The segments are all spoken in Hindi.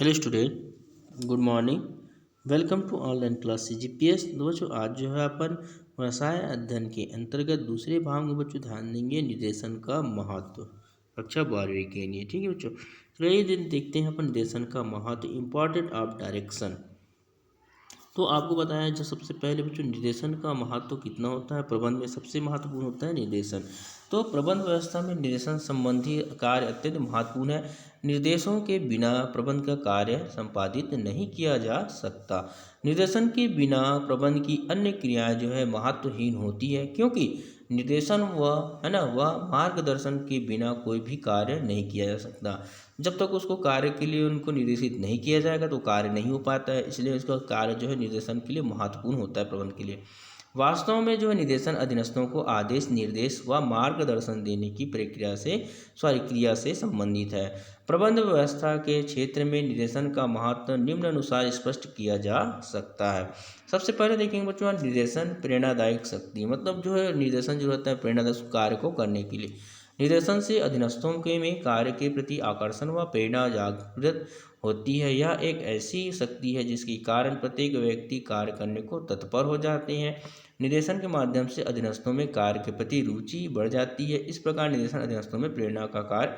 Hello student, good morning. Welcome to online class CGPS। बच्चों आज जो है अपन व्यवसाय अध्ययन के अंतर्गत दूसरे भाग में बच्चों ध्यान देंगे निर्देशन का महत्व कक्षा 12वीं के लिए। ठीक है बच्चों, चलिए दिन देखते हैं अपन निर्देशन का महत्व, इम्पोर्टेंट ऑफ डायरेक्शन। तो आपको बताया जो सबसे पहले बच्चों निर्देशन का महत्व कितना होता है। प्रबंध में सबसे महत्वपूर्ण होता है निर्देशन। तो प्रबंध व्यवस्था में निर्देशन संबंधी कार्य अत्यंत महत्वपूर्ण है। निर्देशों के बिना प्रबंध का कार्य संपादित नहीं किया जा सकता। निर्देशन के बिना प्रबंध की अन्य क्रियाएं जो है महत्वहीन होती है, क्योंकि निर्देशन वह मार्गदर्शन के बिना कोई भी कार्य नहीं किया जा सकता। जब तक उसको कार्य के लिए उनको निर्देशित नहीं किया जाएगा तो कार्य नहीं हो पाता है। इसलिए उसका कार्य जो है निर्देशन के लिए महत्वपूर्ण होता है प्रबंध के लिए। वास्तव में जो है निर्देशन अधीनस्थों को आदेश, निर्देश व मार्गदर्शन देने की क्रिया से संबंधित है। प्रबंध व्यवस्था के क्षेत्र में निर्देशन का महत्व निम्नानुसार स्पष्ट किया जा सकता है। सबसे पहले देखेंगे बच्चों, निर्देशन प्रेरणादायक शक्ति, मतलब जो है निर्देशन जो रहता है प्रेरणादायक कार्य को करने के लिए। निर्देशन से अधीनस्थों के में कार्य के प्रति आकर्षण व प्रेरणा जागृत होती है। यह एक ऐसी शक्ति है जिसके कारण प्रत्येक व्यक्ति कार्य करने को तत्पर हो जाते हैं। निर्देशन के माध्यम से अधीनस्थों में कार्य के प्रति रुचि बढ़ जाती है। इस प्रकार निर्देशन अधीनस्थों में प्रेरणा का कार्य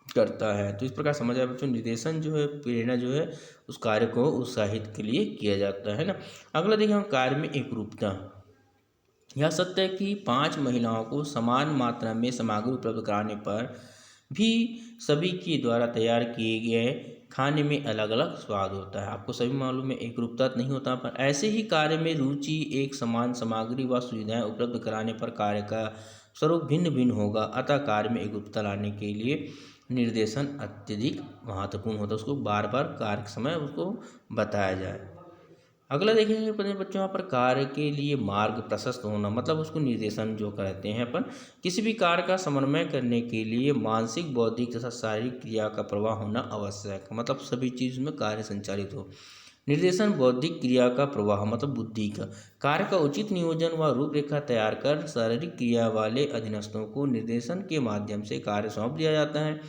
करता है। तो इस प्रकार समझ आया बच्चों, निर्देशन जो है प्रेरणा जो है उस कार्य को उत्साहित के लिए किया जाता है ना। अगला देखिए हम कार्य में एकरूपता। यह सत्य है कि 5 महिलाओं को समान मात्रा में सामग्री उपलब्ध कराने पर भी सभी के द्वारा तैयार किए गए खाने में अलग अलग स्वाद होता है। आपको सभी मालूम है एकरूपता नहीं होता, पर ऐसे ही कार्य में रुचि एक समान सामग्री व सुविधाएं उपलब्ध कराने पर कार्य का स्वरूप भिन्न भिन्न होगा। अतः कार्य में एकरूपता लाने के लिए निर्देशन अत्यधिक महत्वपूर्ण होता है। उसको बार बार कार्य के समय उसको बताया जाए। अगला देखेंगे अपने बच्चों यहाँ पर कार्य के लिए मार्ग प्रशस्त होना, मतलब उसको निर्देशन जो कहते हैं अपन। किसी भी कार्य का समन्वय करने के लिए मानसिक, बौद्धिक तथा शारीरिक क्रिया का प्रवाह होना आवश्यक है, मतलब सभी चीज़ में कार्य संचालित हो। निर्देशन बौद्धिक क्रिया का प्रवाह, मतलब बुद्धि का कार्य का उचित नियोजन व रूपरेखा तैयार कर शारीरिक क्रिया वाले अधीनस्थों को निर्देशन के माध्यम से कार्य सौंप दिया जाता है।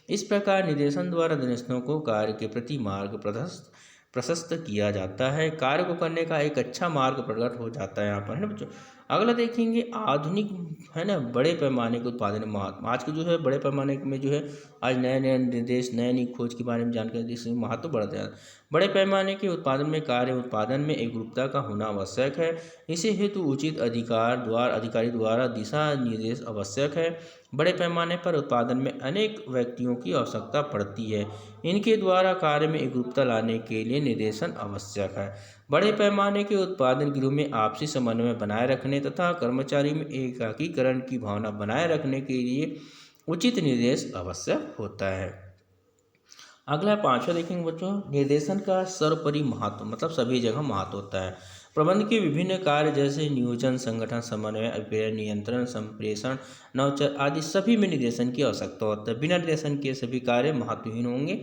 इस प्रकार निर्देशन द्वारा अधीनस्थों को कार्य के प्रति मार्ग प्रशस्त किया जाता है। कार्य को करने का एक अच्छा मार्ग प्रकट हो जाता है यहाँ पर, है ना बच्चों। अगला देखेंगे आधुनिक, है ना, बड़े पैमाने के उत्पादन में महत्व। आज के जो है बड़े पैमाने में जो है आज नए नए निर्देश, नई नई खोज के बारे में जानकारी, जिससे महत्व बढ़ता है। बड़े पैमाने के उत्पादन में कार्य उत्पादन में एकरूपता का होना आवश्यक है। इसी हेतु उचित अधिकारी द्वारा दिशा निर्देश आवश्यक है। बड़े पैमाने पर उत्पादन में अनेक व्यक्तियों की आवश्यकता पड़ती है। इनके द्वारा कार्य में एकरूपता लाने के लिए निर्देशन आवश्यक है। बड़े पैमाने के उत्पादन गृह में आपसी समन्वय बनाए रखने तथा कर्मचारी में एकीकरण की भावना बनाए रखने के लिए उचित निर्देश आवश्यक होता है। अगला 5वां देखेंगे बच्चों, निर्देशन का सर्वोपरि महत्व, मतलब सभी जगह महत्व होता है। प्रबंध के विभिन्न कार्य जैसे नियोजन, संगठन, समन्वय, अभिप्रेरण, नियंत्रण, संप्रेषण, नवचर आदि सभी में निर्देशन की आवश्यकता होता है। बिना निर्देशन के सभी कार्य महत्वहीन होंगे,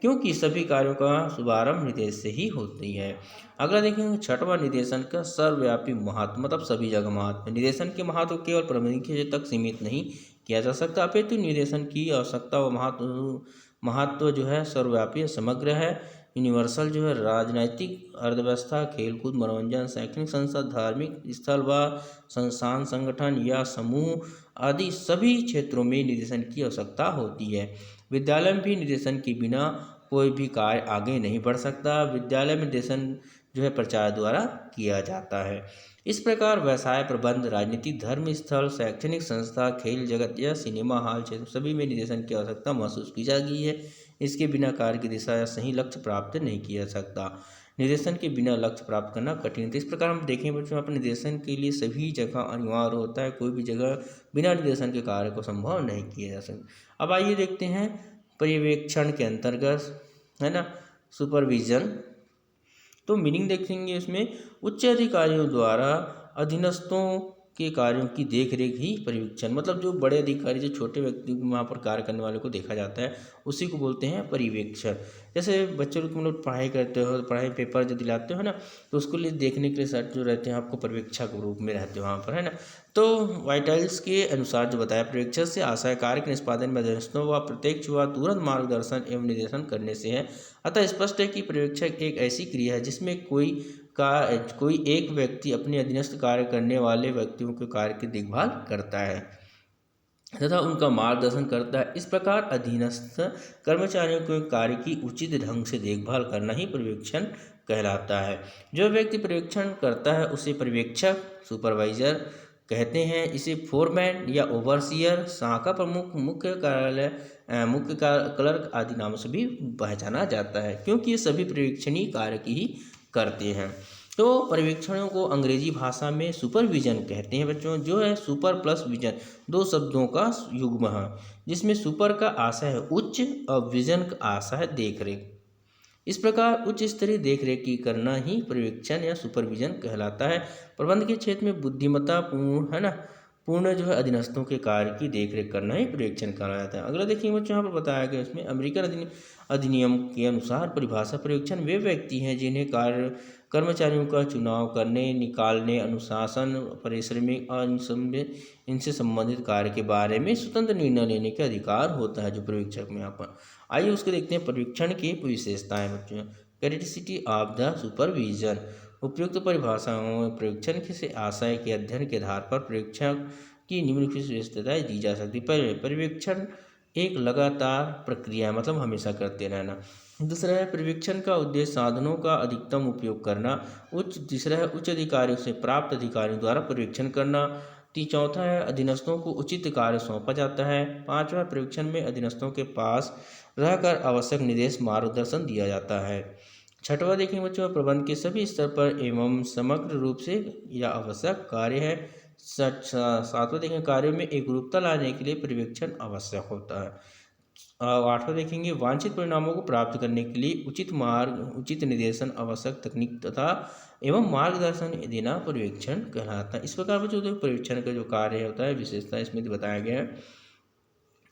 क्योंकि सभी कार्यों का शुभारंभ निर्देश से ही होती है। अगला देखेंगे 6वां, निर्देशन का सर्वव्यापी महत्व, मतलब सभी जगह महत्व। निर्देशन के महत्व केवल प्रबंधकीय क्षेत्र तक सीमित नहीं किया जा सकता, अपितु निर्देशन की आवश्यकता व महत्व जो है सर्वव्यापी समग्र है। यूनिवर्सल जो है राजनैतिक, अर्थव्यवस्था, खेलकूद, मनोरंजन, शैक्षणिक संस्था, धार्मिक स्थल व संस्थान, संगठन या समूह आदि सभी क्षेत्रों में निर्देशन की आवश्यकता होती है। विद्यालय में भी निर्देशन के बिना कोई भी कार्य आगे नहीं बढ़ सकता। विद्यालय में निर्देशन जो है प्रचार द्वारा किया जाता है। इस प्रकार व्यवसाय प्रबंध, राजनीतिक, धर्म स्थल, शैक्षणिक संस्था, खेल जगत या सिनेमा हॉल क्षेत्र सभी में निर्देशन की आवश्यकता महसूस की जा गई है। इसके बिना कार्य की दिशा या सही लक्ष्य प्राप्त नहीं किया जा सकता। निर्देशन के बिना लक्ष्य प्राप्त करना कठिन है। तो इस प्रकार हम देखें बच्चों, अपने निर्देशन के लिए सभी जगह अनिवार्य होता है। कोई भी जगह बिना निर्देशन के कार्य को संभव नहीं किया जा सकता। अब आइए देखते हैं पर्यवेक्षण के अंतर्गत, है ना, सुपरविजन। तो मीनिंग देखेंगे इसमें, उच्च अधिकारियों द्वारा अधीनस्थों के कार्यों की देख रेख ही पर्यवेक्षण, मतलब जो बड़े अधिकारी जो छोटे व्यक्ति वहाँ पर कार्य करने वाले को देखा जाता है उसी को बोलते हैं पर्यवेक्षण। जैसे बच्चों को मतलब पढ़ाई करते हो, पढ़ाई पेपर जो दिलाते हो ना, तो उसको लिए देखने के लिए सर जो रहते हैं आपको पर्यवेक्षक रूप में रहते हो वहाँ पर, है ना। तो वाइटल्स के अनुसार जो बताया, पर्यवेक्षक से आशय कार्य के निष्पादन में अधीनस्थों व प्रत्यक्ष व तुरंत मार्गदर्शन एवं निर्देशन करने से है। अतः स्पष्ट है कि पर्यवेक्षक एक ऐसी क्रिया है जिसमें कोई एक व्यक्ति अपने अधीनस्थ कार्य करने वाले व्यक्तियों के कार्य की देखभाल करता है तथा उनका मार्गदर्शन करता है। इस प्रकार अधीनस्थ कर्मचारियों के कार्य की उचित ढंग से देखभाल करना ही पर्यवेक्षण कहलाता है। जो व्यक्ति पर्यवेक्षण करता है उसे पर्यवेक्षक, सुपरवाइजर कहते हैं। इसे फोरमैन या ओवरसियर, शाखा प्रमुख, मुख्य कार्यालय, मुख्य क्लर्क आदि नामों से भी पहचाना जाता है, क्योंकि ये सभी पर्यवेक्षणीय कार्य की ही करते हैं। तो पर्यवेक्षणों को अंग्रेजी भाषा में सुपरविजन कहते हैं बच्चों, जो है सुपर प्लस विजन, दो शब्दों का युग्म है, जिसमें सुपर का आशय है उच्च और विजन का आशय है देखरेख। इस प्रकार उच्च स्तरीय देखरेख की करना ही पर्यवेक्षण या सुपरविजन कहलाता है। प्रबंध के क्षेत्र में बुद्धिमत्ता पूर्ण, है ना, पूर्ण जो है अधीनस्थों के कार्य की देखरेख करना ही पर्यवेक्षण कहा जाता है। अगला देखिए बच्चों, यहाँ पर बताया गया उसमें अमेरिकन अधिनियम के अनुसार परिभाषा, पर्यवेक्षण वे व्यक्ति हैं जिन्हें कर्मचारियों का चुनाव करने, निकालने, अनुशासन, पारिश्रमिक और इनसे संबंधित कार्य के बारे में स्वतंत्र निर्णय लेने का अधिकार होता है जो पर्यवेक्षक में यहाँ पर। आइए उसके देखते हैं पर्यवेक्षण की विशेषताएं बच्चों। कैरेक्टरिस्टिक ऑफ द सुपरविजन, उपयुक्त परिभाषाओं में पर्यवेक्षण से आशय के अध्ययन के आधार पर पर्यवेक्षण की निम्नलिखित विशेषताएं दी जा सकती है। पर्यवेक्षण एक लगातार प्रक्रिया, मतलब हमेशा करते रहना। दूसरा है पर्यवेक्षण का उद्देश्य साधनों का अधिकतम उपयोग करना। तीसरा है उच्च अधिकारियों से प्राप्त अधिकारियों द्वारा पर्यवेक्षण करना। चौथा है अधीनस्थों को उचित कार्य सौंपा जाता है। पांचवा, पर्यवेक्षण में अधीनस्थों के पास रहकर आवश्यक निर्देश मार्गदर्शन दिया जाता है। छठवां देखेंगे बच्चों, प्रबंध के सभी स्तर पर एवं समग्र रूप से यह आवश्यक कार्य है। सातवां देखेंगे, कार्यों में एकरूपता लाने के लिए पर्यवेक्षण आवश्यक होता है। आठवां देखेंगे, वांछित परिणामों को प्राप्त करने के लिए उचित मार्ग, उचित निर्देशन, आवश्यक तकनीक तथा एवं मार्गदर्शन देना पर्यवेक्षण कहलाता है। इस प्रकार बच्चों पर्यवेक्षण का जो कार्य होता है विशेषता इसमें बताया गया है।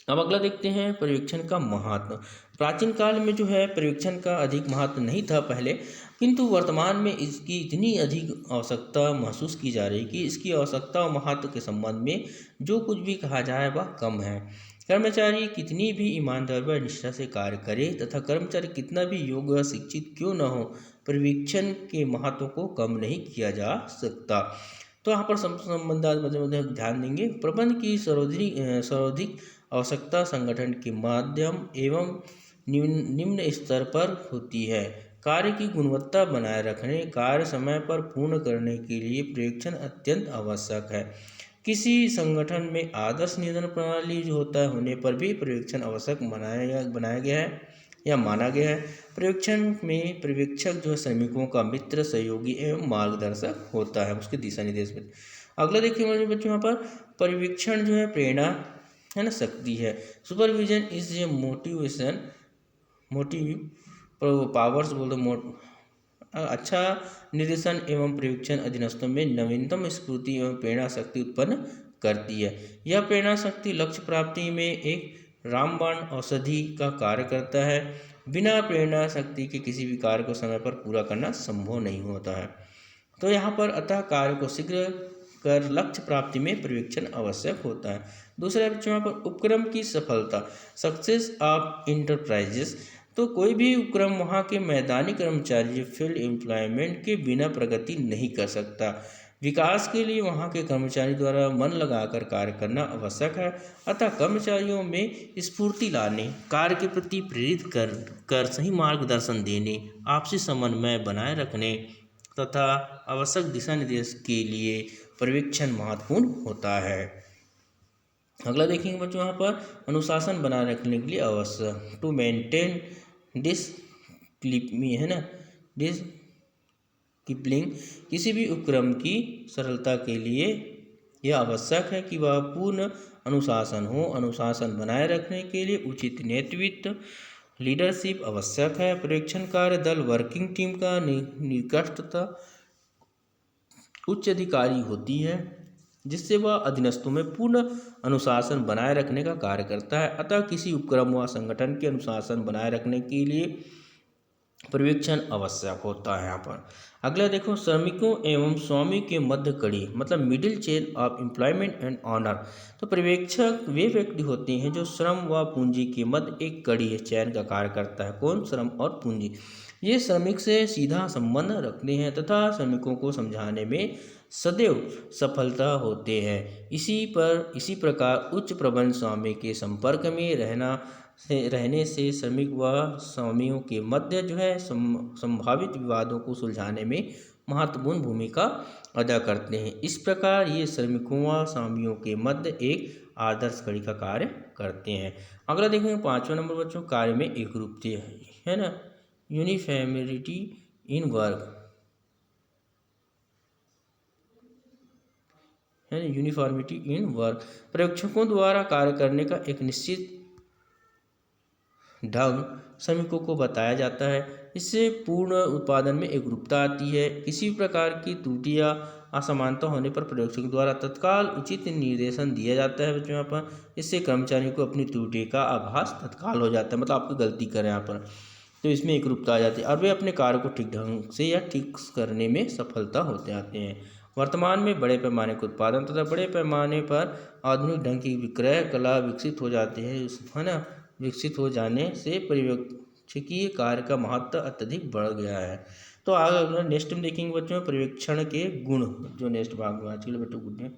अब अगला देखते हैं पर्यवेक्षण का महत्व। प्राचीन काल में जो है पर्यवेक्षण का अधिक महत्व नहीं था पहले, किंतु वर्तमान में इसकी इतनी अधिक आवश्यकता महसूस की जा रही कि इसकी आवश्यकता और महत्व के संबंध में जो कुछ भी कहा जाए वह कम है। कर्मचारी कितनी भी ईमानदारी व निष्ठा से कार्य करे तथा कर्मचारी कितना भी योग्य व शिक्षित क्यों न हो, पर्यवेक्षण के महत्व को कम नहीं किया जा सकता। तो यहाँ पर संबंध ध्यान देंगे। प्रबंध की सर्वाधिक आवश्यकता संगठन के माध्यम एवं निम्न स्तर पर होती है। कार्य की गुणवत्ता बनाए रखने, कार्य समय पर पूर्ण करने के लिए पर्यवेक्षण अत्यंत आवश्यक है। किसी संगठन में आदर्श नियंत्रण प्रणाली जो होता है होने पर भी पर्यवेक्षण आवश्यक बनाया गया है या माना गया है। पर्यवेक्षण में पर्यवेक्षक जो है श्रमिकों का मित्र, सहयोगी एवं मार्गदर्शक होता है, उसके दिशा निर्देश में। अगला देखिए बच्चों, यहाँ पर पर्यवेक्षण जो है प्रेरणा, है ना, शक्ति है। Supervision is a motive powers अच्छा निर्देशन एवं पर्यवेक्षण अधीनस्थों में नवीनतम स्फूर्ति एवं प्रेरणा शक्ति उत्पन्न करती है। यह प्रेरणा शक्ति लक्ष्य प्राप्ति में एक रामबाण औषधि का कार्य करता है। बिना प्रेरणा शक्ति के किसी भी कार्य को समय पर पूरा करना संभव नहीं होता है। तो यहाँ पर अतः कार्य को शीघ्र कर लक्ष्य प्राप्ति में पर्यवेक्षण आवश्यक होता है। दूसरा बच्चों, यहाँ पर उपक्रम की सफलता, सक्सेस ऑफ इंटरप्राइजेस। तो कोई भी उपक्रम वहाँ के मैदानी कर्मचारी फील्ड एम्प्लॉयमेंट के बिना प्रगति नहीं कर सकता। विकास के लिए वहाँ के कर्मचारी द्वारा मन लगाकर कार्य करना आवश्यक है। अतः कर्मचारियों में स्फूर्ति लाने, कार्य के प्रति प्रेरित कर सही मार्गदर्शन देने, आपसी समन्वय बनाए रखने तथा आवश्यक दिशा निर्देश के लिए पर्यवेक्षण महत्वपूर्ण होता है। अगला देखेंगे बच्चों, यहाँ पर अनुशासन बनाए रखने के लिए आवश्यक टू मेंटेन डिसिप्लिन, किसी भी उपक्रम की सरलता के लिए यह आवश्यक है कि वह पूर्ण अनुशासन हो। अनुशासन बनाए रखने के लिए उचित नेतृत्व, लीडरशिप आवश्यक है। पर्यवेक्षण कार्य दल वर्किंग टीम का निकटता उच्च अधिकारी होती है। जिससे वह अधीनस्थों में पूर्ण अनुशासन बनाए रखने का कार्य करता है। अतः किसी उपक्रम व संगठन के अनुशासन बनाए रखने के लिए पर्यवेक्षण आवश्यक होता है। यहाँ पर अगला देखो, श्रमिकों एवं स्वामी के मध्य कड़ी मतलब middle chain of employment and honour. तो पर्यवेक्षक वे व्यक्ति होते हैं जो श्रम व पूंजी के मध्य एक कड़ी है चयन का कार्य करता है। कौन? श्रम और पूंजी। ये श्रमिक से सीधा संबंध रखते हैं तथा श्रमिकों को समझाने में सदैव सफलता होते हैं। इसी प्रकार उच्च प्रबंध स्वामी के संपर्क में रहने से श्रमिक व स्वामियों के मध्य जो है संभावित विवादों को सुलझाने में महत्वपूर्ण भूमिका अदा करते हैं। इस प्रकार ये श्रमिकों व स्वामियों के मध्य एक आदर्श कड़ी का कार्य करते हैं। अगला देखेंगे 5वां नंबर बच्चों, कार्य में एकरूपता है ना, यूनिफॉर्मिटी इन वर्क है ना, यूनिफॉर्मिटी इन वर्क। पर्यवेक्षकों द्वारा कार्य करने का एक निश्चित ढंग श्रमिकों को बताया जाता है। इससे पूर्ण उत्पादन में एकरूपता आती है। किसी प्रकार की त्रुटि या असमानता होने पर पर्यवेक्षक द्वारा तत्काल उचित निर्देशन दिया जाता है बच्चों। यहाँ पर इससे कर्मचारियों को अपनी त्रुटि का आभास तत्काल हो जाता है, मतलब आपको गलती करें यहाँ पर तो इसमें एकरूपता आ जाती है और वे अपने कार्य को ठीक ढंग से या ठीक करने में सफलता होते आते हैं। वर्तमान में बड़े पैमाने के उत्पादन तथा बड़े पैमाने पर आधुनिक ढंग की विक्रय कला विकसित हो जाती है ना। विकसित हो जाने से पर्यवेक्षकीय कार्य का महत्व अत्यधिक बढ़ गया है। तो आगे नेक्स्ट में देखेंगे बच्चों पर्यवेक्षण के गुण, जो नेक्स्ट भाग में आज के लिए बच्चों गुड है।